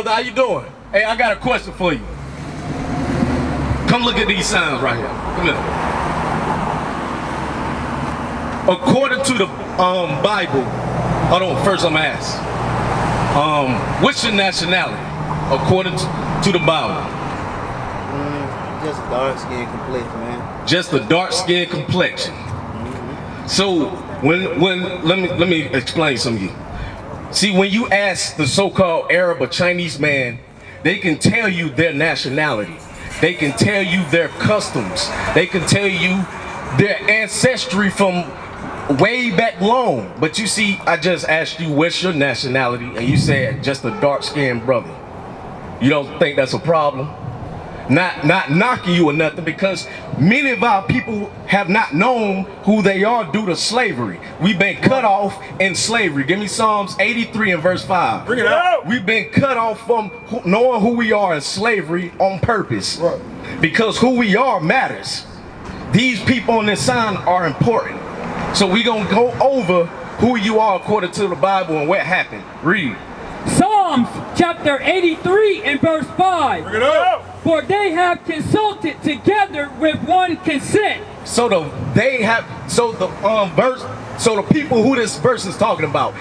brother. How you doing? Hey, I got a question for you. Come look at these signs right here. Come here. According to the Bible, hold on, first I'm gonna ask. What's your nationality? According to the Bible. Just a dark skin complexion, man. Just a dark skin complexion. So when let me explain something to you. See, when you ask the so-called Arab or Chinese man, they can tell you their nationality. They can tell you their customs. They can tell you their ancestry from way back long. But you see, I just asked you what's your nationality, and you said just a dark-skinned brother. You don't think that's a problem? Not knocking you or nothing, because many of our people have not known who they are due to slavery. We've been cut off in slavery. Give me Psalms 83 and verse 5. Bring it out. We've been cut off from knowing who we are in slavery on purpose. Right. Because who we are matters. These people on this sign are important. So we're going to go over who you are according to the Bible and what happened. Read. Psalms chapter 83 and verse 5. Bring it up. For they have consulted together with one consent. So the people who this verse is talking about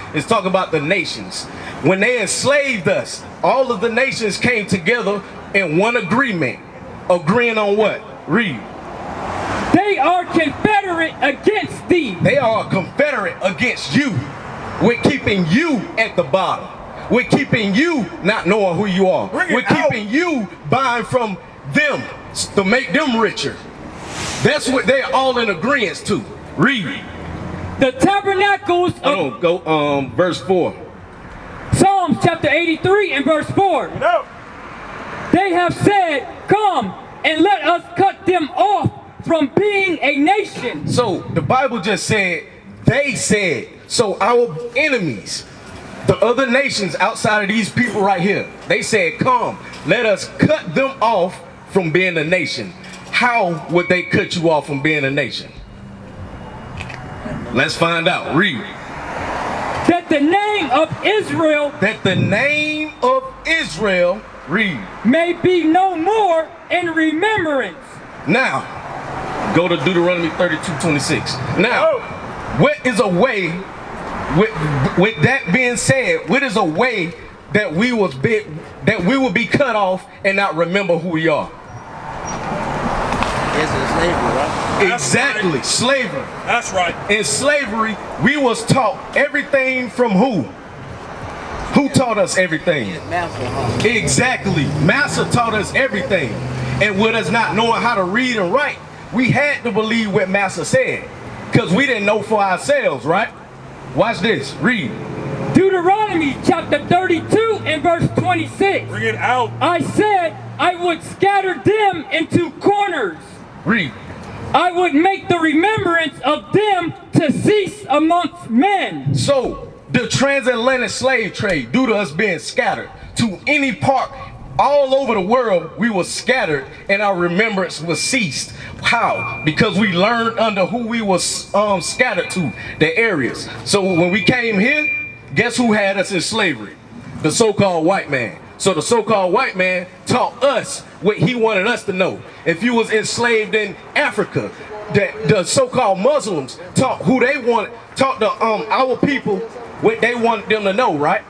the nations. When they enslaved us, all of the nations came together in one agreement. Agreeing on what? Read. They are confederate against thee. They are confederate against you. We're keeping you at the bottom. We're keeping you not knowing who you are. We're keeping you buying from them to make them richer. That's what they're all in agreement to. Read. The tabernacles of... Hold on, go verse 4. Psalms chapter 83 and verse 4. No. They have said, come and let us cut them off from being a nation. So the Bible just said, they said. So our enemies, the other nations outside of these people right here, they said, come, let us cut them off from being a nation. How would they cut you off from being a nation? Let's find out. Read. That the name of Israel. That the name of Israel, read. May be no more in remembrance. Now, go to Deuteronomy 32:26. Now, what is a way, with that being said, what is a way that we will be cut off and not remember who we are? Yes, it's slavery, right? Exactly, right. Slavery. That's right. In slavery, we was taught everything from who? Who taught us everything? Master, huh? Exactly. Master taught us everything. And with us not knowing how to read and write, we had to believe what Master said. Because we didn't know for ourselves, right? Watch this. Read. Deuteronomy chapter 32 and verse 26. Bring it out. I said I would scatter them into corners. Read. I would make the remembrance of them to cease amongst men. So, the transatlantic slave trade, due to us being scattered to any part all over the world, we were scattered and our remembrance was ceased. How? Because we learned under who we was scattered to, the areas. So when we came here, guess who had us in slavery? The so-called white man. So the so-called white man taught us what he wanted us to know. If you was enslaved in Africa, the so-called Muslims taught who they wanted, taught the our people what they wanted them to know, right?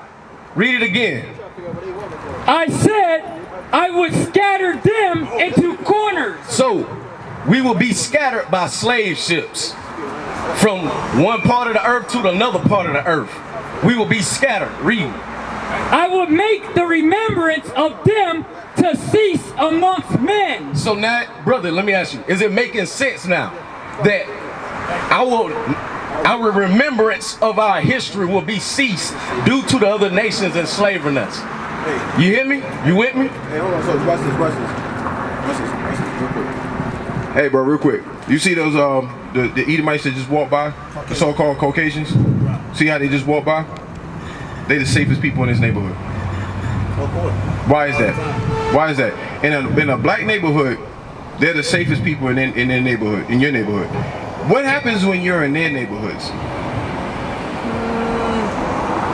Read it again. I said I would scatter them into corners. So we will be scattered by slave ships from one part of the earth to another part of the earth. We will be scattered. Read. I will make the remembrance of them to cease amongst men. So now, brother, let me ask you, is it making sense now that our remembrance of our history will be ceased due to the other nations enslaving us? Hey. You hear me? You with me? Hey, hold on, so watch this, real quick. Hey, bro, real quick. You see those, the Edomites that just walked by? The so-called Caucasians? See how they just walked by? They the safest people in this neighborhood. Why is that? Why is that? In a black neighborhood, they're the safest people in their neighborhood, in your neighborhood. What happens when you're in their neighborhoods?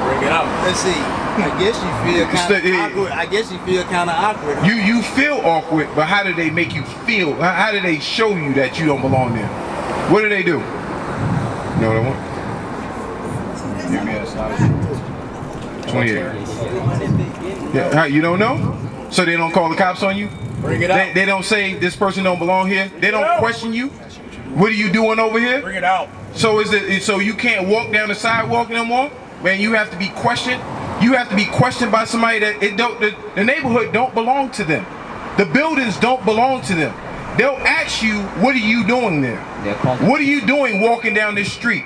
Bring it out. Let's see. guess you feel kind of awkward. I guess you feel kind of awkward. Huh? You feel awkward, but how do they make you feel? How do they show you that you don't belong there? What do they do? You know what I want? Give me a size. 28. Yeah, how, you don't know? So they don't call the cops on you? Bring it out. They don't say this person don't belong here? They don't question you? What are you doing over here? Bring it out. So so you can't walk down the sidewalk no more? Man, you have to be questioned. You have to be questioned by somebody that the neighborhood don't belong to them. The buildings don't belong to them. They'll ask you, what are you doing there? What are you doing walking down this street?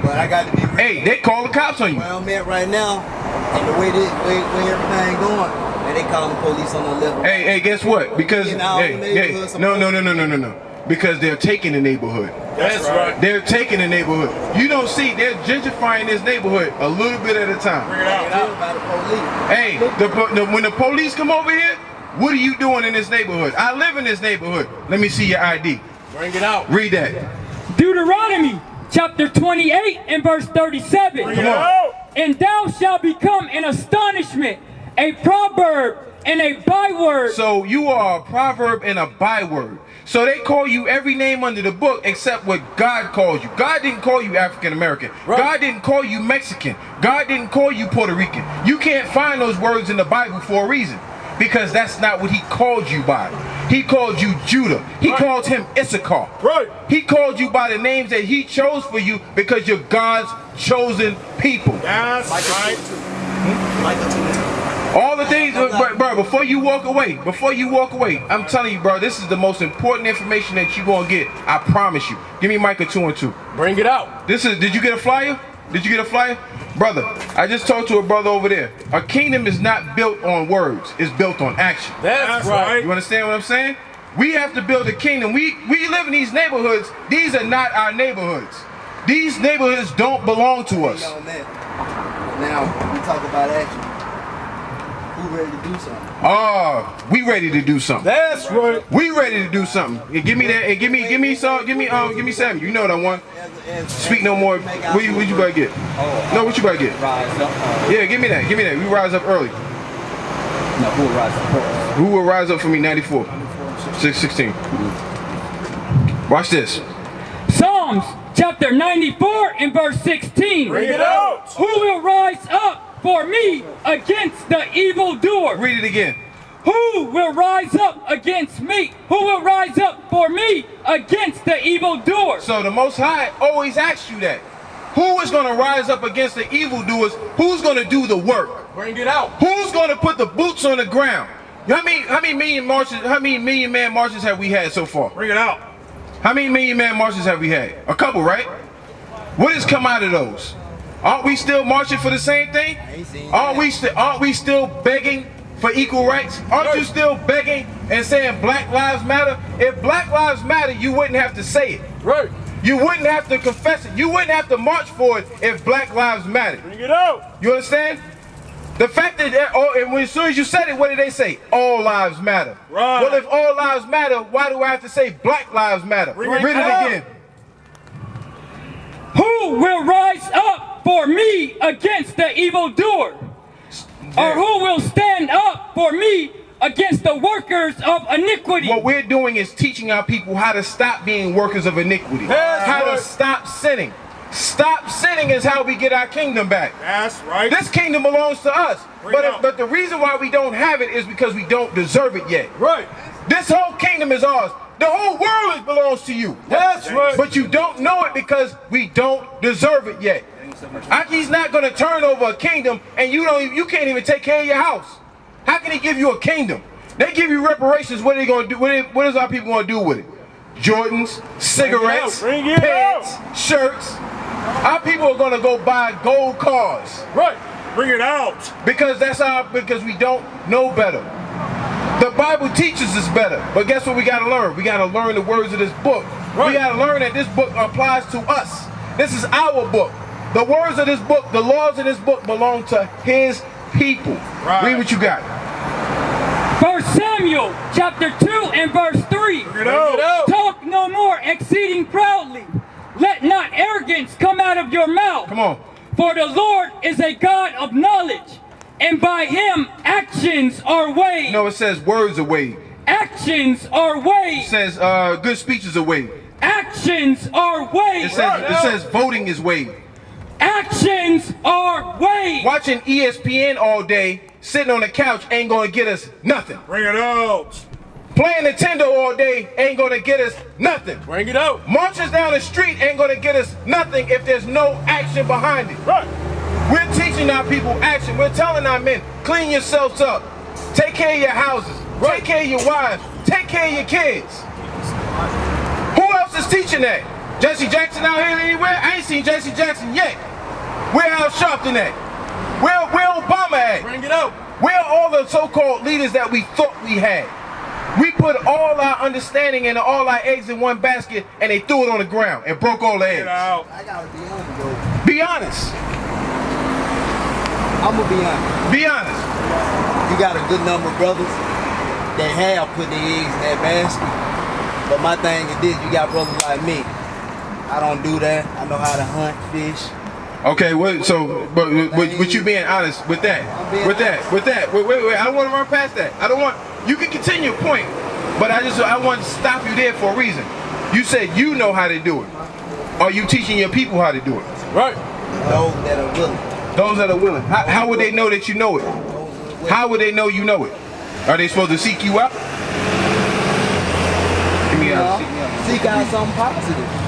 But I got to be ready. Hey, they call the cops on you. Where I'm at right now, and the way everything going, and they call the police on the level. Hey, guess what? Because no. Because they're taking the neighborhood. That's right. They're taking the neighborhood. You don't see, they're gentrifying this neighborhood a little bit at a time. Bring it out. By the police. Hey, when the police come over here, what are you doing in this neighborhood? I live in this neighborhood. Let me see your ID. Bring it out. Read that. Deuteronomy chapter 28 and verse 37. Bring it out. And thou shalt become an astonishment, a proverb, and a byword. So you are a proverb and a byword. So they call you every name under the book except what God calls you. God didn't call you African American. Right. God didn't call you Mexican. God didn't call you Puerto Rican. You can't find those words in the Bible for a reason. Because that's not what he called you by. He called you Judah. He called him Issachar. Right. He called you by the names that he chose for you because you're God's chosen people. That's right. All the things, bro, before you walk away, I'm telling you, bro, this is the most important information that you're going to get. I promise you. Give me Micah 2 and 2. Bring it out. Did you get a flyer? Did you get a flyer? Brother, I just talked to a brother over there. A kingdom is not built on words. It's built on action. That's right. You understand what I'm saying? We have to build a kingdom. We live in these neighborhoods. These are not our neighborhoods. These neighborhoods don't belong to us. Now, we talk about action. Who ready to do something? We ready to do something. That's right. We ready to do something. And give me that. And give me 7. You know what I want. Speak no more. What you about to get? No, what you about to get? Yeah, give me that. We rise up early. No, who will rise up first? Who will rise up for me? 94. 616. Watch this. Psalms chapter 94 and verse 16. Bring it out. Who will rise up for me against the evildoer? Read it again. Who will rise up against me? Who will rise up for me against the evildoer? So the Most High always asks you that. Who is going to rise up against the evildoers? Who's going to do the work? Bring it out. Who's going to put the boots on the ground? How many million man marches have we had so far? Bring it out. How many million man marches have we had? A couple, right? What has come out of those? Aren't we still marching for the same thing? Aren't we still begging for equal rights? Aren't you still begging and saying Black Lives Matter? If Black Lives Matter, you wouldn't have to say it. Right. You wouldn't have to confess it. You wouldn't have to march for it if Black Lives Matter. Bring it out. You understand? The fact that, as soon as you said it, what did they say? All lives matter. Right. Well, if all lives matter, why do I have to say Black Lives Matter? Read it again. Who will rise up for me against the evildoer? Or who will stand up for me against the workers of iniquity? What we're doing is teaching our people how to stop being workers of iniquity. That's how right. to stop sinning. Stop sinning is how we get our kingdom back. That's right. This kingdom belongs to us. Bring it out. But the reason why we don't have it is because we don't deserve it yet. Right. This whole kingdom is ours. The whole world belongs to you. That's right. But you don't know it because we don't deserve it yet. He's not going to turn over a kingdom and you can't even take care of your house. How can he give you a kingdom? They give you reparations. What are they going to do? What is our people going to do with it? Jordans, cigarettes, Bring it pants, shirts. Our people are going to go buy gold cars. Right. Bring it out. Because because we don't know better. The Bible teaches us better. But guess what we got to learn? We got to learn the words of this book. Right. We got to learn that this book applies to us. This is our book. The words of this book, the laws of this book belong to his people. Right. Read what you got. 1 Samuel chapter 2 and verse 3. Bring it out. Talk no more exceeding proudly. Let not arrogance come out of your mouth. Come on. For the Lord is a God of knowledge, And by him, actions are weighed. No, it says words are weighed. Actions are weighed. It says good speeches are weighed. Actions are weighed. It says voting is weighed. Actions are weighed. Watching ESPN all day, sitting on the couch ain't gonna get us nothing. Bring it out. Playing Nintendo all day ain't gonna get us nothing. Bring it out. Marches down the street ain't gonna get us nothing if there's no action behind it. Right. We're teaching our people action. We're telling our men, clean yourselves up. Take care of your houses. Take care of your wives. Take care of your kids. Who else is teaching that? Jesse Jackson out here anywhere? I ain't seen Jesse Jackson yet. Where Al Sharpton at? Where Obama at? Bring it out. Where are all the so-called leaders that we thought we had? We put all our understanding and all our eggs in one basket and they threw it on the ground and broke all the eggs. Get out. I gotta be honest, bro. Be honest. I'm gonna be honest. Be honest. You got a good number of brothers that have put their eggs in that basket. But my thing is this, you got brothers like me. I don't do that. I know how to hunt, fish. Okay, but you being honest with that, wait, I don't want to run past that. I don't want, you can continue your point, but I want to stop you there for a reason. You said you know how to do it. Are you teaching your people how to do it? Right. Those that are willing. Those that are willing. How would they know that you know it? How would they know you know it? Are they supposed to seek you out? Give me out. Seek me out. Seek out something positive.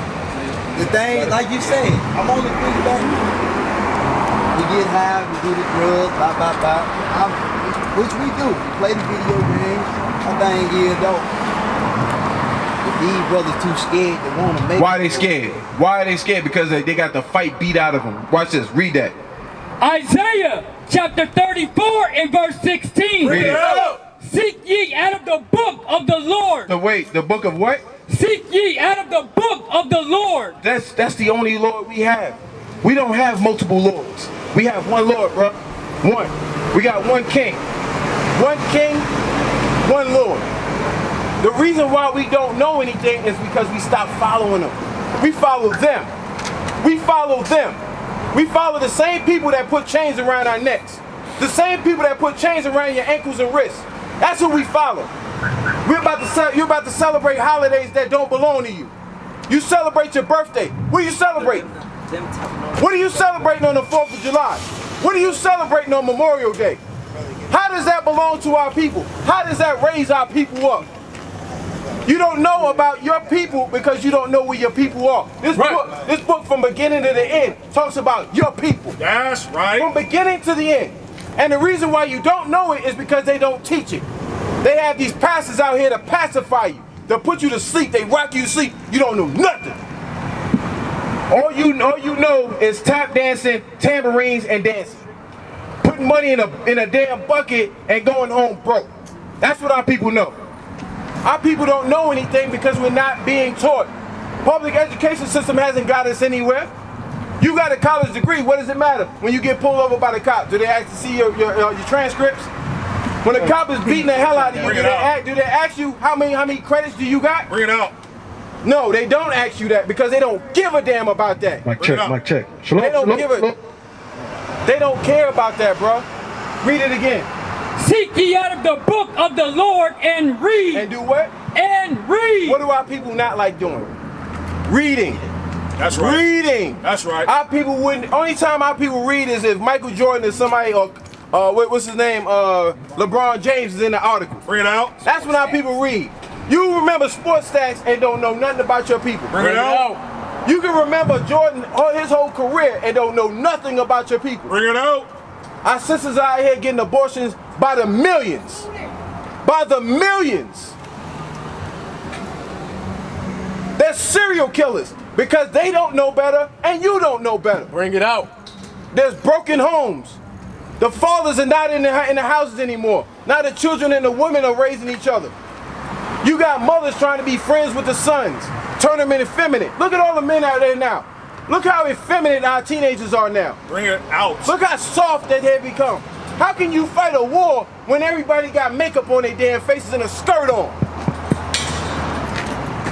The thing, like you said, I'm only thinking about we get high, we do the drugs, blah, blah, blah. Which we do. We play the video games. My thing is, though, if these brothers too scared to want to make Why are they scared? Why are they scared? Because they got the fight beat out of them. Watch this. Read that. Isaiah chapter 34 and verse 16. Read it. Seek ye out of the book of the Lord. The book of what? Seek ye out of the book of the Lord. That's the only Lord we have. We don't have multiple lords. We have one Lord, bro. One. We got one king. One king, one Lord. The reason why we don't know anything is because we stopped following them. We follow them. We follow them. We follow the same people that put chains around our necks. The same people that put chains around your ankles and wrists. That's who we follow. You're about to celebrate holidays that don't belong to you. You celebrate your birthday. What are you celebrating? What are you celebrating on the 4th of July? What are you celebrating on Memorial Day? How does that belong to our people? How does that raise our people up? You don't know about your people because you don't know where your people are. This book from beginning to the end talks about your people. That's right. From beginning to the end. And the reason why you don't know it is because they don't teach it. They have these pastors out here to pacify you. They'll put you to sleep. They rock you to sleep. You don't know nothing. All you know is tap dancing, tambourines, and dancing. Putting money in a damn bucket and going home broke. That's what our people know. Our people don't know anything because we're not being taught. Public education system hasn't got us anywhere. You got a college degree, what does it matter when you get pulled over by the cops? Do they ask to see your transcripts? When the cop is beating the hell out of you, do they ask you how many credits do you got? Bring it out. No, they don't ask you that because they don't give a damn about that. Mic check. Shalom, they don't give a. They don't care about that, bro. Read it again. Seek ye out of the book of the Lord and read. And do what? And read. What do our people not like doing? Reading. That's right. Reading. That's right. Our people wouldn't. Only time our people read is if Michael Jordan or somebody or what's his name? LeBron James is in the article. Bring it out. That's when our people read. You remember sports stats and don't know nothing about your people. Bring it out. You can remember Jordan his whole career and don't know nothing about your people. Bring it out. Our sisters are out here getting abortions by the millions. By the millions. They're serial killers because they don't know better and you don't know better. Bring it out. There's broken homes. The fathers are not in the houses anymore. Now the children and the women are raising each other. You got mothers trying to be friends with the sons, turn them into effeminate. Look at all the men out there now. Look how effeminate our teenagers are now. Bring it out. Look how soft that they've become. How can you fight a war when everybody got makeup on their damn faces and a skirt on?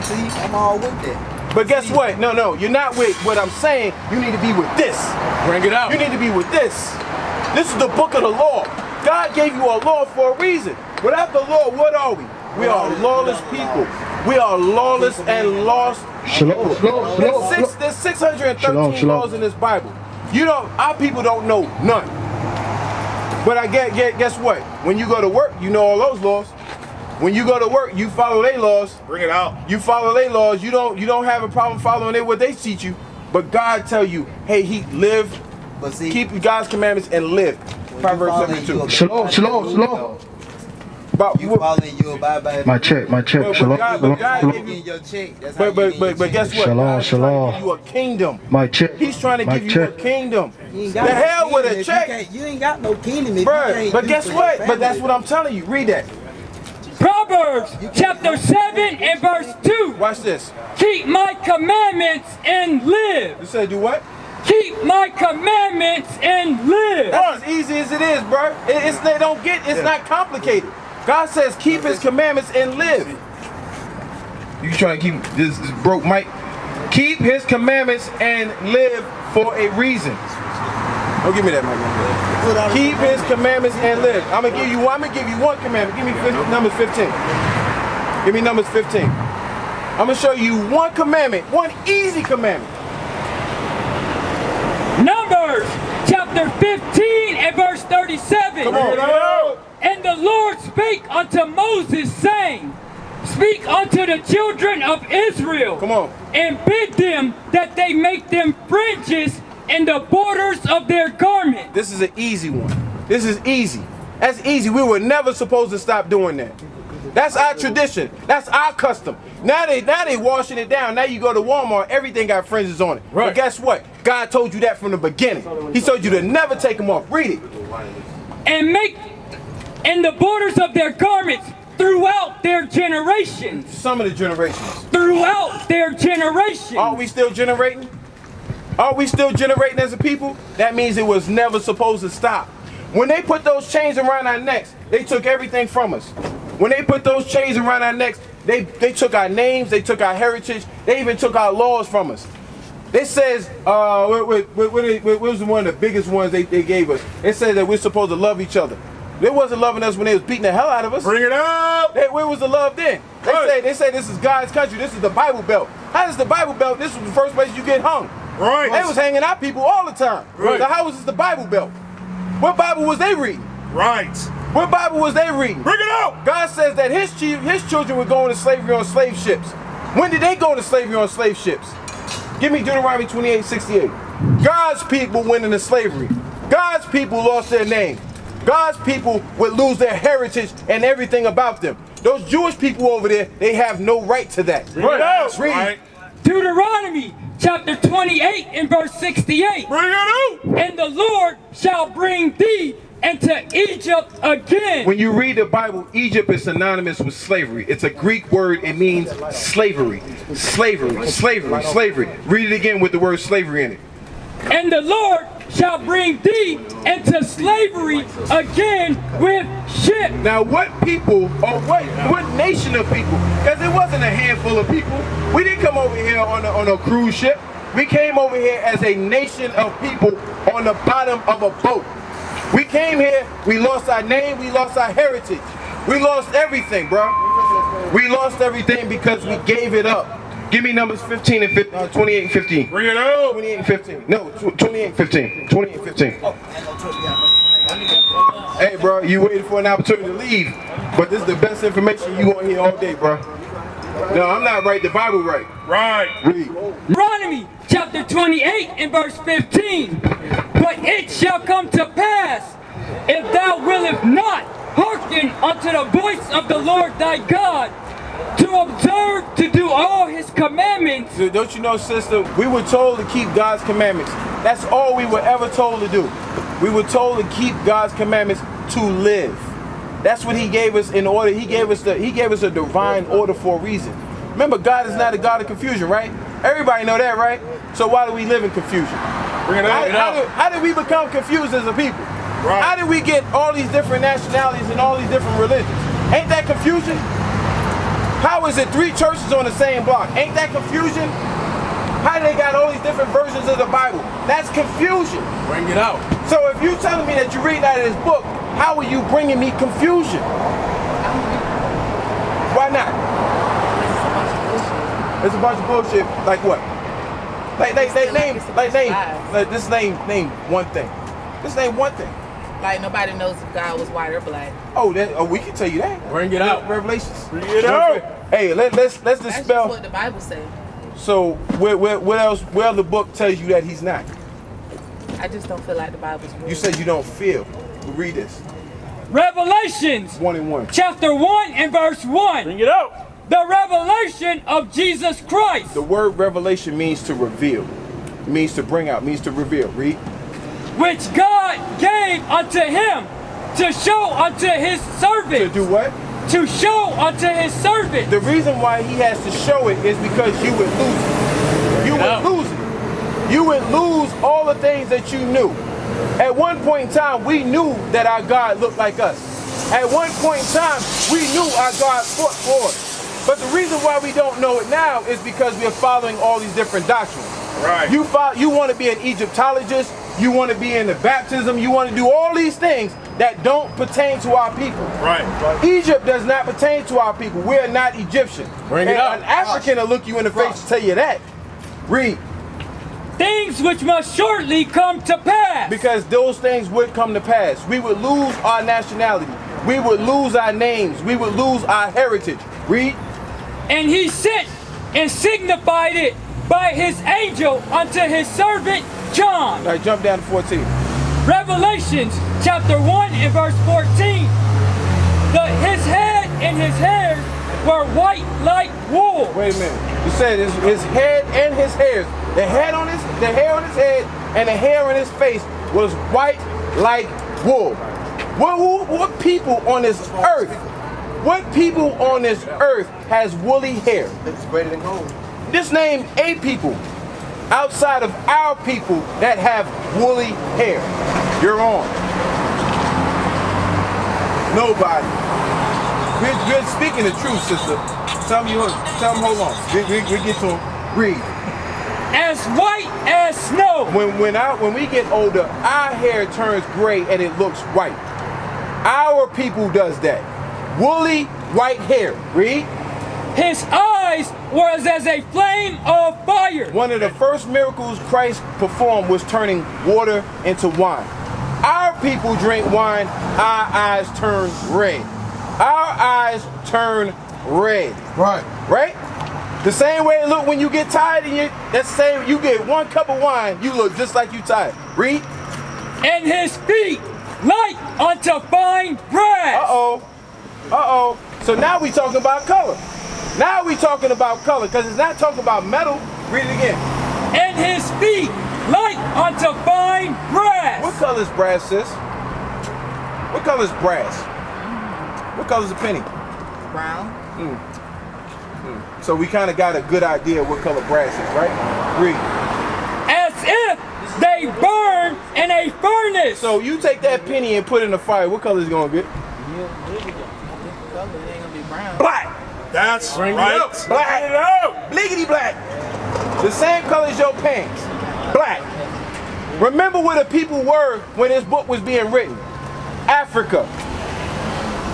See, I'm all with that. But guess what? No, you're not with what I'm saying. You need to be with this. Bring it out. You need to be with this. This is the book of the law. God gave you a law for a reason. Without the law, what are we? We are lawless people. We are lawless and lost. Shalom, shalom, shalom. There's 613 Shalom. laws in this Bible. Our people don't know none. But guess what? When you go to work, you know all those laws. When you go to work, you follow their laws. Bring it out. You follow their laws. You don't have a problem following what they teach you. But God tell you, hey, live, But see, keep God's commandments and live. Proverbs 72. Shalom, shalom, shalom. About You following, you abide by it. My check, But shalom, God shalom. gave you, In your check. That's how you but get your check. guess what? Shalom, God's trying to shalom. give you a kingdom. My check. He's trying to My give you a check. kingdom. You ain't The got no hell with kingdom a if check. You ain't got no kingdom if you Bruh, can't but do guess for what? your But that's family. what I'm telling you. Read that. Proverbs chapter 7 and verse 2. Watch this. Keep my commandments and live. It said do what? Keep my commandments and live. That's as easy as it is, bro. It's not complicated. God says keep his commandments and live. You trying to keep this broke Mike? Keep his commandments and live for a reason. Don't give me that, Mike. Keep his commandments and live. I'm gonna give you one commandment. Give me Numbers 15. Give me Numbers 15. I'm gonna show you one commandment, one easy commandment. Numbers chapter 15 and verse 37. Come on. And the Lord spake unto Moses, saying, Speak unto the children of Israel, Come on. and bid them that they make them fringes in the borders of their garment. This is an easy one. This is easy. That's easy. We were never supposed to stop doing that. That's our tradition. That's our custom. Now they washing it down. Now you go to Walmart, everything got fringes on it. Right. But guess what? God told you that from the beginning. He told you to never take them off. Read it. And make in the borders of their garments throughout their generations. Some of the generations. Throughout their generations. Are we still generating? Are we still generating as a people? That means it was never supposed to stop. When they put those chains around our necks, they took everything from us. When they put those chains around our necks, they took our names, they took our heritage, they even took our laws from us. It says, what was one of the biggest ones they gave us? It says that we're supposed to love each other. They wasn't loving us when they was beating the hell out of us. Bring it up. Where was the love then? They say this is God's country, this is the Bible Belt. How does the Bible Belt, this was the first place you get hung. Right. They was hanging out people all the time. Right. So how was this the Bible Belt? What Bible was they reading? Right. What Bible was they reading? Bring it out. God says that his children were going to slavery on slave ships. When did they go to slavery on slave ships? Give me Deuteronomy 28:68. God's people went into slavery. God's people lost their name. God's people would lose their heritage and everything about them. Those Jewish people over there, they have no right to that. Bring it out. Read. Right. Deuteronomy chapter 28 and verse 68. Bring it out. And the Lord shall bring thee into Egypt again. When you read the Bible, Egypt is synonymous with slavery. It's a Greek word. It means slavery. Slavery, slavery, slavery. Read it again with the word slavery in it. And the Lord shall bring thee into slavery again with ships. Now what people, or what nation of people, because it wasn't a handful of people. We didn't come over here on a cruise ship. We came over here as a nation of people on the bottom of a boat. We came here, we lost our name, we lost our heritage. We lost everything, bro. We lost everything because we gave it up. Give me Numbers 15 and 28 and 15. Bring it out. 28 and 15. No, 28 and 15. 28 and 15. Hey, bro, you waited for an opportunity to leave, but this is the best information you want to hear all day, bro. No, I'm not right. The Bible right. Right. Read. Deuteronomy chapter 28 and verse 15. But it shall come to pass, if thou wilt not hearken unto the voice of the Lord thy God, to observe to do all his commandments. Don't you know, sister, we were told to keep God's commandments. That's all we were ever told to do. We were told to keep God's commandments to live. That's what he gave us in order. He gave us a divine order for a reason. Remember, God is not a God of confusion, right? Everybody know that, right? So why do we live in confusion? Bring it out. How did we become confused as a people? Right. How did we get all these different nationalities and all these different religions? Ain't that confusion? How is it 3 churches on the same block? Ain't that confusion? How do they got all these different versions of the Bible? That's confusion. Bring it out. So if you're telling me that you read out of this book, how are you bringing me confusion? Why not? It's a bunch of bullshit. Like what? Name one thing. Just name one thing. Like nobody knows if God was white or black. Oh, we can tell you that. Bring it out. Revelations. Bring it out. Hey, let's That's just dispel. what the Bible says. So what else? Where the book tells you that he's not? I just don't feel like the Bible's real. You said you don't feel. Read this. Revelations 1:1. chapter 1 and verse 1. Bring it out. The revelation of Jesus Christ, The word revelation means to reveal. It means to bring out. Means to reveal. Read. which God gave unto him to show unto his To servants. do what? To show unto his servants. The reason why he has to show it is because you would lose it. You would lose it. You would lose all the things that you knew. At one point in time, we knew that our God looked like us. At one point in time, we knew our God fought for us. But the reason why we don't know it now is because we're following all these different doctrines. Right. You want to be an Egyptologist, you want to be in the baptism, you want to do all these things that don't pertain to our people. Right. Egypt does not pertain to our people. We're not Egyptian. Bring it And up. An African will look you in the face to tell you that. Read. Things which must shortly come to pass. Because those things would come to pass. We would lose our nationality. We would lose our names. We would lose our heritage. Read. And he sent and signified it by his angel unto his servant John. All right, jump down to 14. Revelations chapter 1 and verse 14. His head and his hairs were white like wool. Wait a minute. You said his head and his hairs. The hair on his head and the hair on his face was white like wool. What people on this earth? What people on this earth has woolly hair? It's greater than gold. Just name 8 people outside of our people that have woolly hair. You're on. Nobody. We're speaking the truth, sister. Tell them, hold on. We get to them. Read. As white as snow. When we get older, our hair turns gray and it looks white. Our people does that. Woolly white hair. Read. His eyes was as a flame of fire. One of the first miracles Christ performed was turning water into wine. Our people drink wine, our eyes turn red. Our eyes turn red. Right. Right? The same way it look when you get tired and that's the same, you get 1 cup of wine, you look just like you tired. Read. And his feet like unto fine brass. Uh-oh. So now we talking about color. Now we talking about color, because it's not talking about metal. Read it again. And his feet like unto fine brass. What color is brass, sis? What color is brass? What color is a penny? Brown. So we kind of got a good idea what color brass is, right? Read. As if they burn in a furnace. So you take that penny and put it in the fire, what color is it going to get? It ain't gonna be brown. Black. That's Bring it right. up. Black. Bring it out. Bliggity black. The same color as your pants. Black. Remember where the people were when this book was being written. Africa.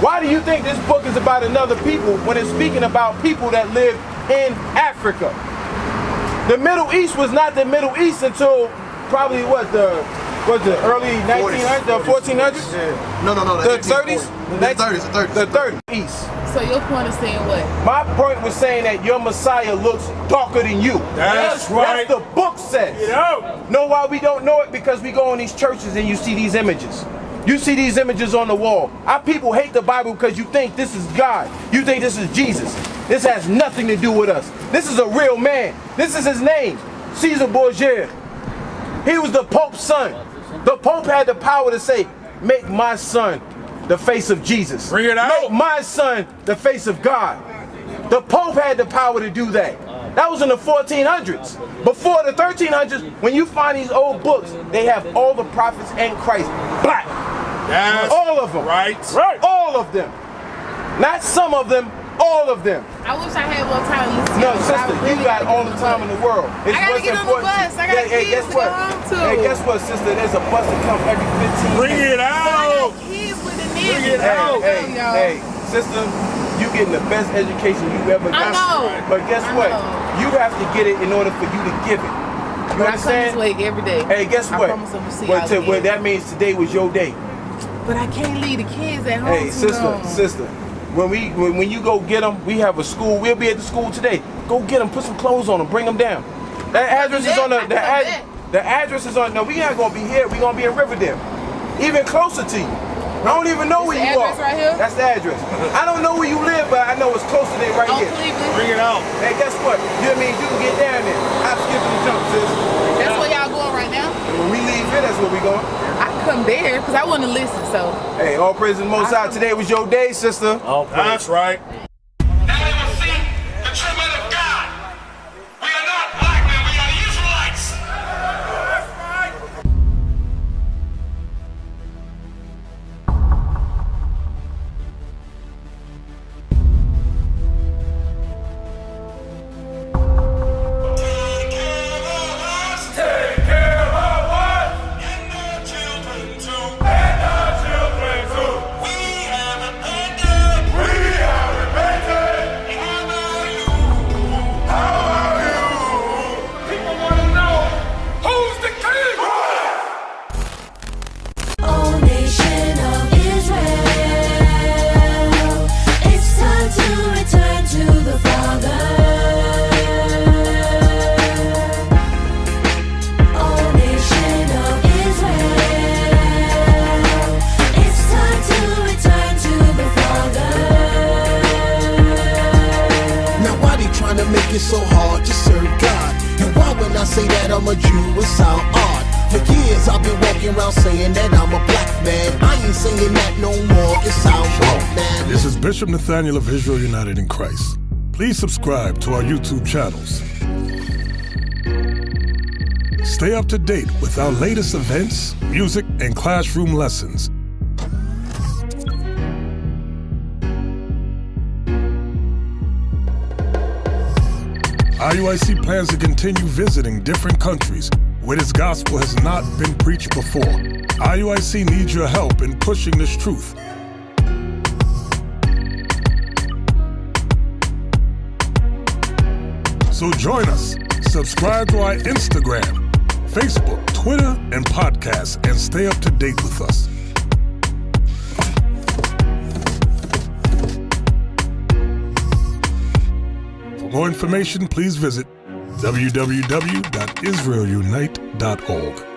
Why do you think this book is about another people when it's speaking about people that live in Africa? The Middle East was not the Middle East until probably the early 1900s, the 1400s? Yeah. No. The 30s? The 30s. East. So your point is saying what? My point was saying that your Messiah looks darker than you. That's right. That's the book says. Get out. Know why we don't know it? Because we go in these churches and you see these images. You see these images on the wall. Our people hate the Bible because you think this is God. You think this is Jesus. This has nothing to do with us. This is a real man. This is his name, Caesar Borgia. He was the Pope's son. The Pope had the power to say, make my son the face of Jesus. Bring it out. Make my son the face of God. The Pope had the power to do that. That was in the 1400s. Before the 1300s, when you find these old books, they have all the prophets and Christ black. That's all of them. right. All of them. Not some of them, All of them. I wish I had more time to listen to No, you, but I sister, you really got gotta all get the on time in the world. It's I gotta what's get on the important. bus. I got Hey, kids guess to what? go home to. Hey, guess what, sister? There's a bus that comes every 15 Bring minutes. it out. Kids with the Bring niggas. it out. Hey, sister, you getting the best education you ever got. I know. But guess I what? know. You have to get it in order for you to give it. You But I come this understand? way every day. Hey, guess I what? promise I'm gonna see Well, y'all again. that means today was your day. But I can't leave the kids at home Hey, too long. sister, when you go get them, we have a school. We'll be at the school today. Go get them, put some clothes on them, bring them down. That address is on the address is on. No, we not gonna be here. We gonna be in Riverdale, even closer to you. I don't even know where the you are. address right here? That's the address. I don't know where you live, but I know it's closer than right On here. Cleveland. Bring it out. Hey, guess what? You know what I mean? You can get down there. I'm skipping the jump, sis. That's where y'all going right now? When we leave here, that's where we going. I can come there because I want to listen. So Hey, all praise to the Most High. Today was your day, sister. That's right. Now they will see the true men of God. We are not black men, we are the Israelites. Take care of us. And our children too. We have repented. How are you? People want to know who's the king. Oh, nation of Israel, it's time to return to the Father. Oh, nation of Israel, it's time to return to the Father. Now why they trying to make it so hard to serve God? And why when I say that I'm a Jew it sound odd? For years I've been walking around saying that I'm a black man. I ain't saying that no more, it sounds wrong, man. This is Bishop Nathaniel of Israel United in Christ. Please subscribe to our YouTube channels. Stay up to date with our latest events, music, and classroom lessons. IUIC plans to continue visiting different countries where this gospel has not been preached before. IUIC needs your help in pushing this truth. So join us. Subscribe to our Instagram, Facebook, Twitter, and podcasts, and stay up to date with us. For more information, please visit www.israelunite.org.